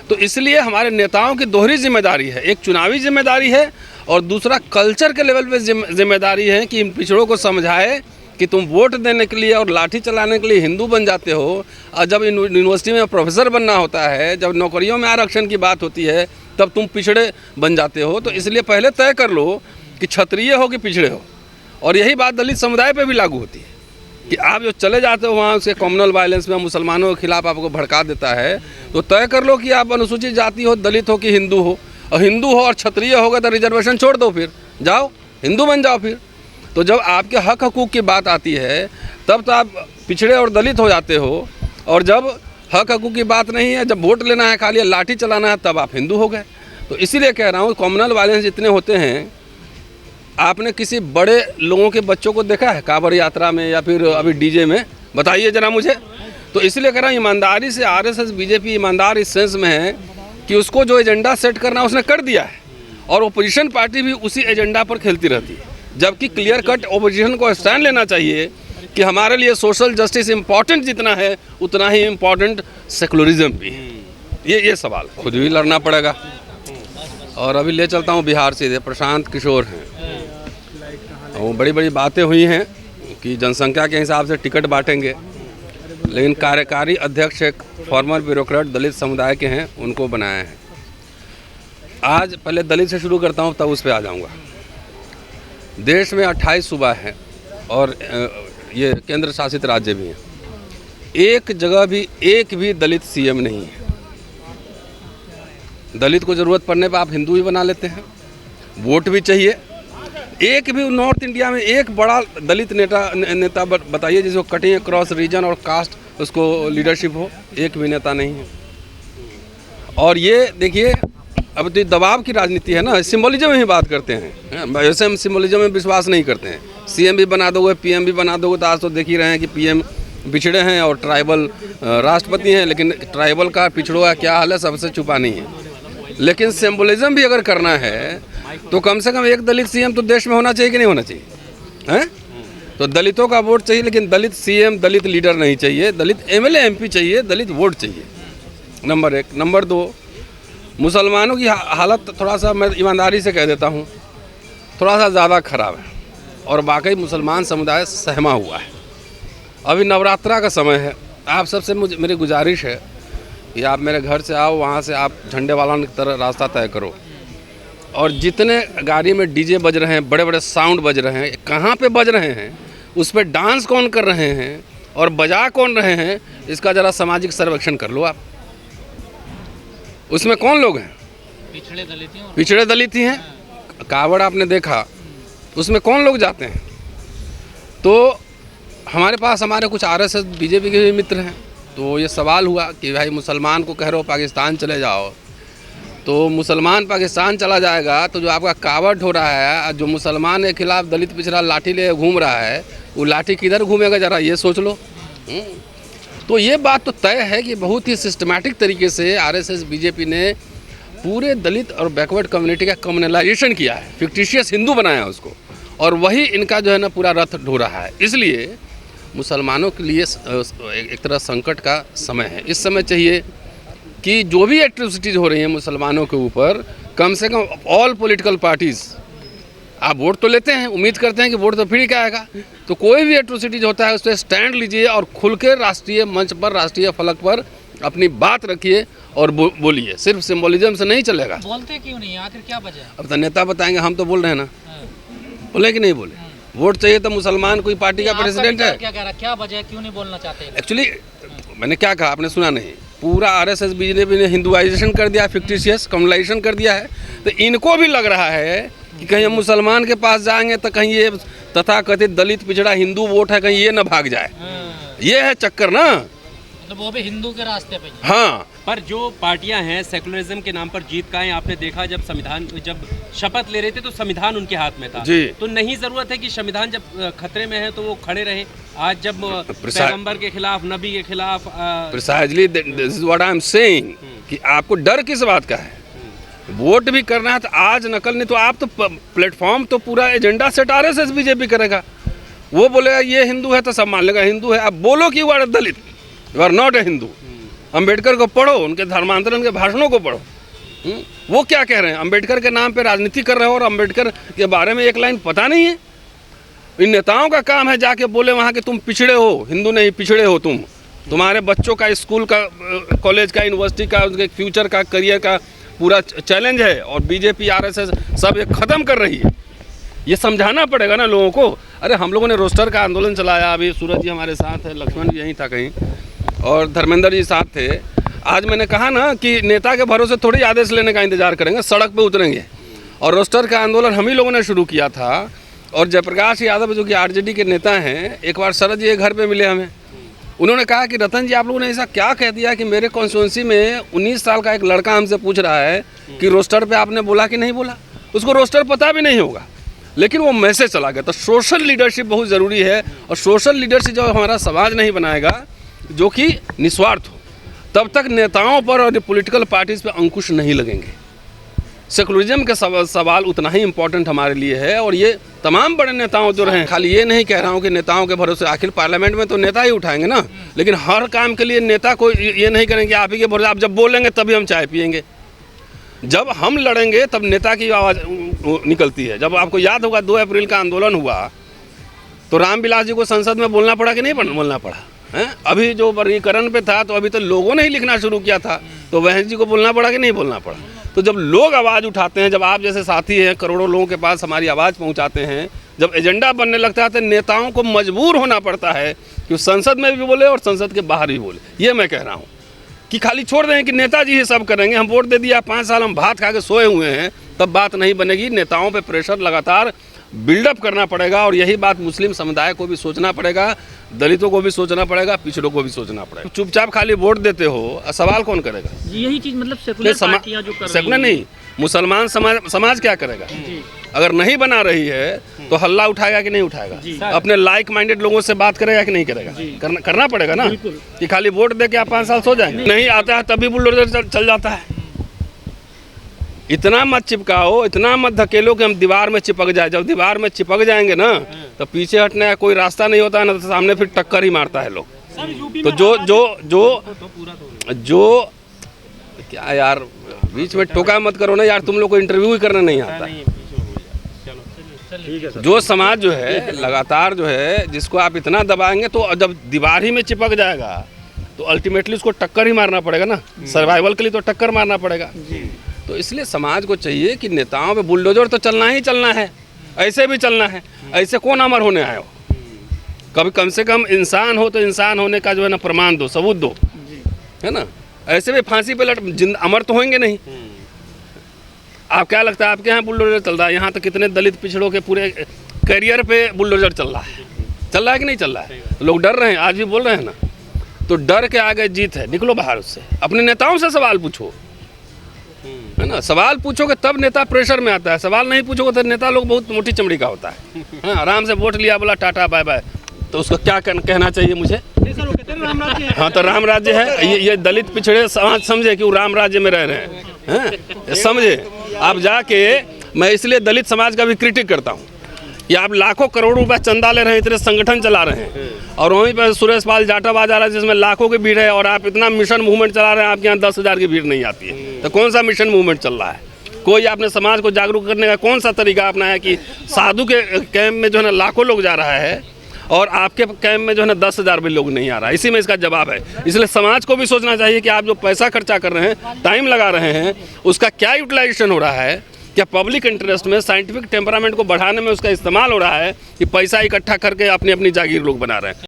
तो इसलिए हमारे नेताओं की दोहरी जिम्मेदारी है, एक चुनावी जिम्मेदारी है और दूसरा कल्चर के लेवल पे जिम्मेदारी है कि इन पिछड़ों को समझाए कि तुम वोट देने के लिए और लाठी चलाने के लिए हिंदू बन जाते हो, और जब यूनिवर्सिटी में प्रोफेसर बनना होता है, जब नौकरियों में आरक्षण की बात होती है, तब तुम पिछड़े बन जाते हो। तो इसलिए पहले तय कर लो कि क्षत्रिय हो कि पिछड़े हो। और यही बात दलित समुदाय पे भी लागू होती है कि आप जो चले जाते हो वहाँ उसके कम्युनल वायलेंस में, मुसलमानों के खिलाफ आपको भड़का देता है, तो तय कर लो कि आप अनुसूचित जाति हो, दलित हो कि हिंदू हो। और हिंदू हो और क्षत्रिय होगा तो रिजर्वेशन छोड़ दो, फिर जाओ हिंदू बन जाओ फिर। तो जब आपके हक हकूक़ की बात आती है तब तो आप पिछड़े और दलित हो जाते हो, और जब हक हकूक़ की बात नहीं है, जब वोट लेना है, खाली लाठी चलाना है, तब आप हिंदू हो गए। तो इसीलिए कह रहा हूँ कम्युनल वायलेंस जितने होते हैं, आपने किसी बड़े लोगों के बच्चों को देखा है कांवड़ यात्रा में या फिर अभी डीजे में? बताइए जरा मुझे। तो इसलिए कह रहा हूँ ईमानदारी से आरएसएस बीजेपी ईमानदार इस सेंस में है कि उसको जो एजेंडा सेट करना उसने कर दिया है, और ओपोजिशन पार्टी भी उसी एजेंडा पर खेलती रहती है। जबकि क्लियर कट ओपोजिशन को स्टैंड लेना चाहिए कि हमारे लिए सोशल जस्टिस इम्पॉर्टेंट जितना है उतना ही इम्पॉर्टेंट सेकुलरिज्म भी है। ये सवाल खुद भी लड़ना पड़ेगा। और अभी ले चलता हूँ बिहार से, प्रशांत किशोर हैं, वो बड़ी बड़ी बातें हुई हैं कि जनसंख्या के हिसाब से टिकट बांटेंगे, लेकिन कार्यकारी अध्यक्ष एक फॉर्मर ब्यूरोक्रेट दलित समुदाय के हैं, उनको बनाया है। आज पहले दलित से शुरू करता हूँ, तब उस पर आ जाऊँगा। देश में 28 सूबा हैं और ये केंद्र शासित राज्य भी हैं। एक जगह भी एक भी दलित सीएम नहीं है। दलित को ज़रूरत पड़ने पर आप हिंदू ही बना लेते हैं, वोट भी चाहिए। एक भी नॉर्थ इंडिया में एक बड़ा दलित नेता बताइए जिसको कटिंग क्रॉस रीजन और कास्ट उसको लीडरशिप हो, एक भी नेता नहीं है। और ये देखिए अब तो दबाव की राजनीति है ना, सिंबलिज्म में ही बात करते हैं। वैसे हम सिंबलिज्म में विश्वास नहीं करते हैं। सीएम भी बना दोगे, पीएम भी बना दोगे, तो आज तो देख ही रहे हैं कि पीएम पिछड़े हैं और ट्राइबल राष्ट्रपति हैं, लेकिन ट्राइबल का पिछड़ों का क्या हाल है सबसे छुपा नहीं है। लेकिन सिंबलिज्म भी अगर करना है तो कम से कम एक दलित सीएम तो देश में होना चाहिए कि नहीं होना चाहिए, हैं? तो दलितों का वोट चाहिए, लेकिन दलित सीएम दलित लीडर नहीं चाहिए, दलित एमएलए एमपी चाहिए, दलित वोट चाहिए, नंबर 1। नंबर 2, मुसलमानों की हालत थोड़ा सा मैं ईमानदारी से कह देता हूँ, थोड़ा सा ज़्यादा ख़राब है और वाकई मुसलमान समुदाय सहमा हुआ है। अभी नवरात्रा का समय है, आप सबसे मेरी गुजारिश है कि आप मेरे घर से आओ, वहाँ से आप झंडे वाला की तरह रास्ता तय करो, और जितने गाड़ी में डीजे बज रहे हैं, बड़े बड़े साउंड बज रहे हैं, कहाँ पे बज रहे हैं, उस पर डांस कौन कर रहे हैं और बजा कौन रहे हैं, इसका ज़रा सामाजिक सर्वेक्षण कर लो आप। उसमें कौन लोग हैं? पिछड़े दलित ही हैं। कावड़ आपने देखा, उसमें कौन लोग जाते हैं? तो हमारे पास हमारे कुछ आरएसएस बीजेपी के भी मित्र हैं, तो ये सवाल हुआ कि भाई मुसलमान को कह रहे हो पाकिस्तान चले जाओ, तो मुसलमान पाकिस्तान चला जाएगा तो जो आपका कावड़ हो रहा है, जो मुसलमान के खिलाफ दलित पिछड़ा लाठी ले घूम रहा है, वो लाठी किधर घूमेगा, ज़रा ये सोच लो। तो ये बात तो तय है कि बहुत ही सिस्टमैटिक तरीके से आरएसएस बीजेपी ने पूरे दलित और बैकवर्ड कम्युनिटी का कम्युनलाइजेशन किया है, फिक्टिशियस हिंदू बनाया उसको, और वही इनका जो है ना पूरा रथ ढो रहा है। इसलिए मुसलमानों के लिए एक तरह संकट का समय है। इस समय चाहिए कि जो भी एट्रोसिटीज़ हो रही हैं मुसलमानों के ऊपर, कम से कम ऑल पॉलिटिकल पार्टीज़, आप वोट तो लेते हैं, उम्मीद करते हैं कि वोट तो फ्री का आएगा, तो कोई भी एट्रोसिटीज़ होता है उस पर स्टैंड लीजिए और खुल के राष्ट्रीय मंच पर, राष्ट्रीय फलक पर अपनी बात रखिए और बोलिए। सिर्फ सिंबलिज्म से नहीं चलेगा। बोलते क्यों नहीं, आखिर क्या वजह? अब तो नेता बताएंगे, हम तो बोल रहे हैं ना, बोले कि नहीं बोले? वोट चाहिए तो मुसलमान कोई पार्टी का प्रेसिडेंट है, क्या कह रहा, क्या वजह, क्यों नहीं बोलना चाहते? एक्चुअली मैंने क्या कहा आपने सुना नहीं, पूरा आरएसएस बीजेपी ने हिंदुआइजेशन कर दिया, फिक्टिशियस कम्युनलाइजेशन कर दिया है। तो इनको भी लग रहा है कि कहीं हम मुसलमान के पास जाएंगे तो कहीं ये तथाकथित दलित पिछड़ा हिंदू वोट है, कहीं ये न भाग जाए। ये है चक्कर ना, मतलब वो भी हिंदू के रास्ते पे। हाँ, पर जो पार्टियां हैं सेकुलरिज्म के नाम पर जीत का है। आपने देखा जब शपथ ले रहे थे तो संविधान उनके हाथ में था जी। तो नहीं जरूरत है कि संविधान जब खतरे में है तो वो खड़े रहे। आज जब पैगंबर के खिलाफ, नबी के खिलाफ, precisely this is what I am saying कि आपको डर किस बात का है? वोट भी करना है तो आज नकल नहीं तो आप तो प्लेटफॉर्म तो पूरा एजेंडा सेट आरएसएस बीजेपी करेगा। वो बोलेगा ये हिंदू है तो सब मान लेगा हिंदू है। आप बोलो कि you are Dalit, you are not a Hindu, Ambedkar को पढ़ो, उनके धर्मांतरण के भाषणों को पढ़ो। वो क्या कह रहे हैं? अंबेडकर के नाम पे राजनीति कर रहे हो और अंबेडकर के बारे में एक लाइन पता नहीं है। इन नेताओं का काम है जाके बोले वहाँ कि तुम पिछड़े हो, हिंदू नहीं पिछड़े हो तुम, तुम्हारे बच्चों का स्कूल का, कॉलेज का, यूनिवर्सिटी का, उनके फ्यूचर का, करियर का पूरा चैलेंज है और बीजेपी आरएसएस सब ये ख़त्म कर रही है। ये समझाना पड़ेगा ना लोगों को। अरे हम लोगों ने रोस्टर का आंदोलन चलाया, अभी सूरज जी हमारे साथ है, लक्ष्मण जी यहीं था कहीं, और धर्मेंद्र जी साथ थे। आज मैंने कहा ना कि नेता के भरोसे थोड़ी आदेश लेने का इंतजार करेंगे, सड़क पे उतरेंगे। और रोस्टर का आंदोलन हम ही लोगों ने शुरू किया था। और जयप्रकाश यादव जो कि आरजेडी के नेता हैं, एक बार शरद जी घर पे मिले हमें, उन्होंने कहा कि रतन जी आप लोगों ने ऐसा क्या कह दिया कि मेरे कॉन्स्टिट्यूंसी में 19 साल का एक लड़का हमसे पूछ रहा है कि रोस्टर पे आपने बोला कि नहीं बोला। उसको रोस्टर पता भी नहीं होगा, लेकिन वो मैसेज चला गया। तो सोशल लीडरशिप बहुत ज़रूरी है, और सोशल लीडरशिप जब हमारा समाज नहीं बनाएगा जो कि निस्वार्थ हो, तब तक नेताओं पर और पॉलिटिकल पार्टीज़ पे अंकुश नहीं लगेंगे। सेकुलरिज्म के सवाल उतना ही इम्पोर्टेंट हमारे लिए है। और ये तमाम बड़े नेताओं जो रहे, खाली ये नहीं कह रहा हूँ कि नेताओं के भरोसे, आखिर पार्लियामेंट में तो नेता ही उठाएंगे ना, लेकिन हर काम के लिए नेता को ये नहीं करेंगे आप ही के भरोसे, आप जब बोलेंगे तभी हम चाय पियेंगे। जब हम लड़ेंगे तब नेता की आवाज़ निकलती है। जब आपको याद होगा 2 अप्रैल का आंदोलन हुआ तो रामविलास जी को संसद में बोलना पड़ा कि नहीं बोलना पड़ा है? अभी जो वर्गीकरण पे था तो अभी तो लोगों ने ही लिखना शुरू किया था, तो बहन जी को बोलना पड़ा कि नहीं बोलना पड़ा? तो जब लोग आवाज़ उठाते हैं, जब आप जैसे साथी हैं करोड़ों लोगों के पास हमारी आवाज़ पहुंचाते हैं, जब एजेंडा बनने लगता है तो नेताओं को मजबूर होना पड़ता है कि संसद में भी बोले और संसद के बाहर भी बोले। ये मैं कह रहा हूँ कि खाली छोड़ दें कि नेताजी ही सब करेंगे, हम वोट दे दिया, 5 साल हम भात खा के सोए हुए हैं, तब बात नहीं बनेगी। नेताओं पे प्रेशर लगातार बिल्डअप करना पड़ेगा। और यही बात मुस्लिम समुदाय को भी सोचना पड़ेगा, दलितों को भी सोचना पड़ेगा, पिछड़ों को भी सोचना पड़ेगा। चुपचाप खाली वोट देते हो, सवाल कौन करेगा? यही चीज मतलब सेकुलर पार्टियां जो कर रही हैं। सेकुलर नहीं, मुसलमान समाज क्या करेगा? अगर नहीं बना रही है तो हल्ला उठाएगा कि नहीं उठाएगा? अपने लाइक माइंडेड लोगों से बात करेगा कि नहीं करेगा? करना पड़ेगा ना, कि खाली वोट दे के आप 5 साल सो जाएंगे? नहीं आता है तभी बुलडोजर चल जाता है। इतना मत चिपकाओ, इतना मत धकेलो कि हम दीवार में चिपक जाए। जब दीवार में चिपक जाएंगे ना तो पीछे हटने का कोई रास्ता नहीं होता है, ना तो सामने फिर टक्कर ही मारता है लोग। तो जो क्या यार, बीच में टोका मत करो ना यार, तुम लोग को इंटरव्यू ही करना नहीं आता। जो समाज जो है लगातार जो है, जिसको आप इतना दबाएंगे तो जब दीवार ही में चिपक जाएगा तो अल्टीमेटली उसको टक्कर ही मारना पड़ेगा ना। सर्वाइवल के लिए तो टक्कर मारना पड़ेगा। तो इसलिए समाज को चाहिए कि नेताओं पे बुलडोजर तो चलना ही चलना है, ऐसे भी चलना है। ऐसे कौन अमर होने आए हो? कभी कम से कम इंसान हो तो इंसान होने का जो है ना प्रमाण दो, सबूत दो, है ना। ऐसे भी फांसी पे अमर तो होंगे नहीं। आप क्या लगता है आपके यहाँ बुलडोजर चल रहा है? यहाँ तो कितने दलित पिछड़ों के पूरे करियर पे बुलडोजर चल रहा है कि नहीं चल रहा है? लोग डर रहे हैं, आज भी बोल रहे हैं ना। तो डर के आगे जीत है, निकलो बाहर उससे। अपने नेताओं से सवाल पूछो, है ना। सवाल पूछोगे तब नेता प्रेशर में आता है, सवाल नहीं पूछोगे तो नेता लोग बहुत मोटी चमड़ी का होता है। आराम से वोट लिया, बोला टाटा बाय बाय, तो उसको क्या कहना चाहिए मुझे? हाँ, तो राम राज्य है। ये दलित पिछड़े समाज समझे कि वो राम राज्य में रह रहे हैं, समझे। आप जाके, मैं इसलिए दलित समाज का भी क्रिटिक करता हूँ कि आप लाखों करोड़ों रुपए चंदा ले रहे हैं, इतने संगठन चला रहे हैं, और वहीं पर सुरेश पाल जाटाबाज आ रहा है जिसमें लाखों की भीड़ है, और आप इतना मिशन मूवमेंट चला रहे हैं, आपके यहाँ 10,000 की भीड़ नहीं आती है। तो कौन सा मिशन मूवमेंट चल रहा है? कोई आपने समाज को जागरूक करने का कौन सा तरीका अपनाया कि साधु के कैंप में जो है ना लाखों लोग जा रहा है और आपके कैंप में जो है ना 10,000 भी लोग नहीं आ रहा है? इसी में इसका जवाब है। इसलिए समाज को भी सोचना चाहिए कि आप जो पैसा खर्चा कर रहे हैं, टाइम लगा रहे हैं, उसका क्या यूटिलाइजेशन हो रहा है? क्या पब्लिक इंटरेस्ट में, साइंटिफिक टेम्परामेंट को बढ़ाने में उसका इस्तेमाल हो रहा है कि पैसा इकट्ठा करके अपनी अपनी जागीर लोग बना रहे हैं?